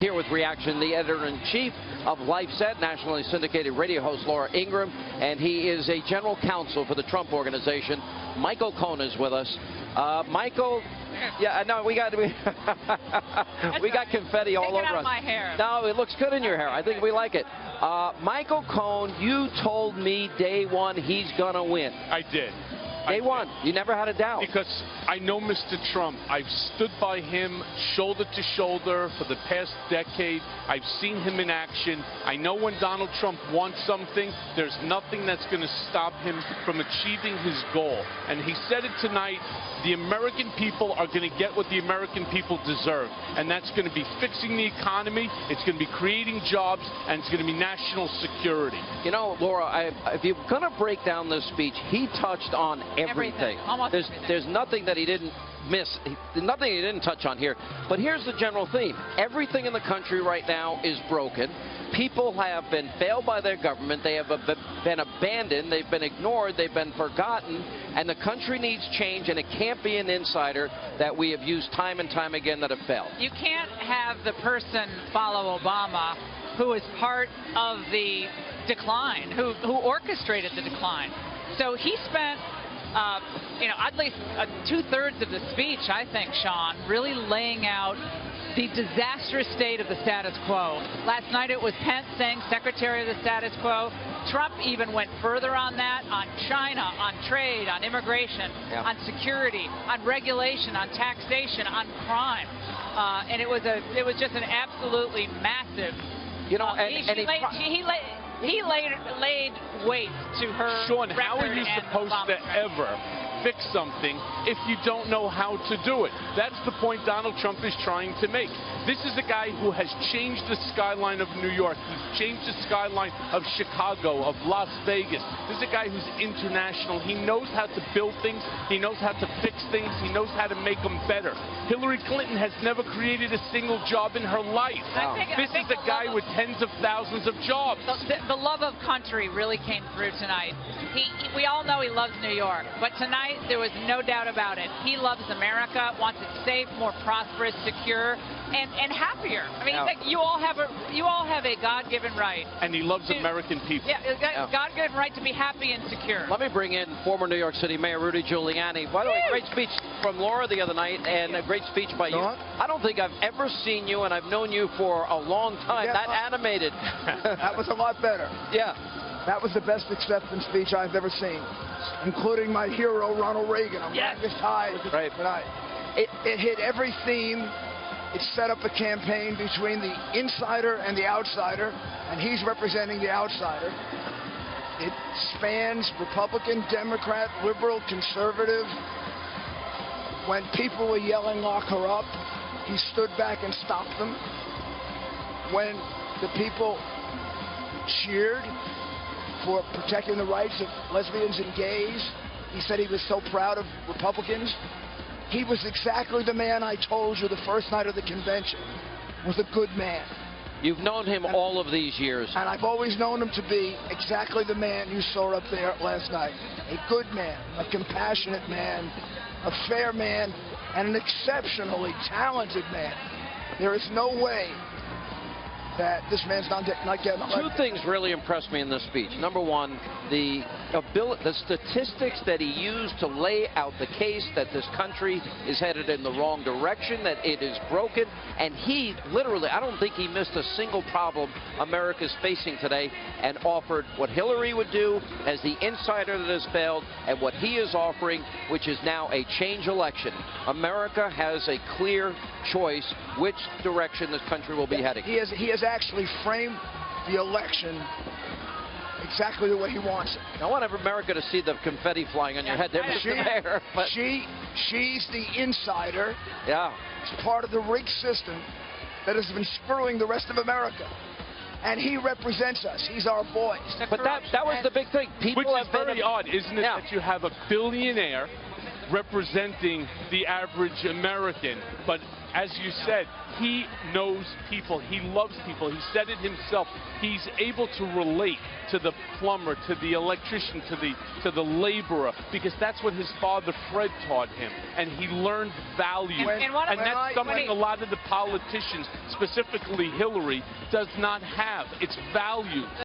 Here with reaction, the editor-in-chief of LifeSet, nationally syndicated radio host Laura Ingraham, and he is a general counsel for the Trump Organization. Michael Cohen is with us. Michael, yeah, no, we got confetti all over us. My hair. No, it looks good in your hair. I think we like it. Michael Cohen, you told me day one he's gonna win. I did. Day one, you never had a doubt. Because I know Mr. Trump. I've stood by him shoulder to shoulder for the past decade. I've seen him in action. I know when Donald Trump wants something, there's nothing that's going to stop him from achieving his goal. And he said it tonight, the American people are going to get what the American people deserve. And that's going to be fixing the economy, it's going to be creating jobs, and it's going to be national security. You know, Laura, if you're going to break down this speech, he touched on everything. Almost everything. There's nothing that he didn't miss, nothing he didn't touch on here. But here's the general theme. Everything in the country right now is broken. People have been failed by their government. They have been abandoned. They've been ignored. They've been forgotten. And the country needs change, and it can't be an insider that we have used time and time again that have failed. You can't have the person follow Obama who is part of the decline, who orchestrated the decline. So he spent at least two-thirds of the speech, I think, Sean, really laying out the disastrous state of the status quo. Last night it was Pence saying secretary of the status quo. Trump even went further on that, on China, on trade, on immigration, on security, on regulation, on taxation, on crime. And it was just an absolutely massive. You know, He laid weight to her. Sean, how are you and supposed to ever fix something if you don't know how to do it? That's the point Donald Trump is trying to make. This is a guy who has changed the skyline of New York. He's changed the skyline of Chicago, of Las Vegas. This is a guy who's international. He knows how to build things. He knows how to fix things. He knows how to make them better. Hillary Clinton has never created a single job in her life. Wow. This is a guy with tens of thousands of jobs. The love of country really came through tonight. We all know he loves New York, but tonight there was no doubt about it. He loves America, wants it safe, more prosperous, secure, and happier. I mean, like, you all have a God-given right. And he loves American people. Yeah, God-given right to be happy and secure. Let me bring in former New York City Mayor Rudy Giuliani. By the way, great speech from Laura the other night, and a great speech by you. I don't think I've ever seen you, and I've known you for a long time, that animated. That was a lot better. Yeah. That was the best acceptance speech I've ever seen, including my hero, Ronald Reagan. I'm wearing this tie tonight. It hit every theme. It set up a campaign between the insider and the outsider, and he's representing the outsider. It spans Republican, Democrat, liberal, conservative. When people were yelling, "Lock her up," he stood back and stopped them. When the people cheered for protecting the rights of lesbians and gays, he said he was so proud of Republicans. He was exactly the man I told you the first night of the convention was a good man. You've known him all of these years. And I've always known him to be exactly the man you saw up there last night. A good man, a compassionate man, a fair man, and an exceptionally talented man. There is no way that this man's not getting elected. Two things really impressed me in this speech. Number one, the statistics that he used to lay out the case that this country is headed in the wrong direction, that it is broken, and he literally, I don't think he missed a single problem America's facing today, and offered what Hillary would do as the insider that has failed, and what he is offering, which is now a change election. America has a clear choice which direction this country will be heading. He has actually framed the election exactly the way he wants it. I want America to see the confetti flying on your head there, Mr. Mayor. But she's the insider. Yeah. It's part of the rigged system that has been screwing the rest of America. And he represents us. He's our voice. But that was the big thing. People Which is very odd, isn't it, that you have a billionaire representing the average American, but as you said, he knows people. He loves people. He said it himself. He's able to relate to the plumber, to the electrician, to the laborer, because that's what his father Fred taught him, and he learned value. And that's something a lot of the politicians, specifically Hillary, does not have. It's value.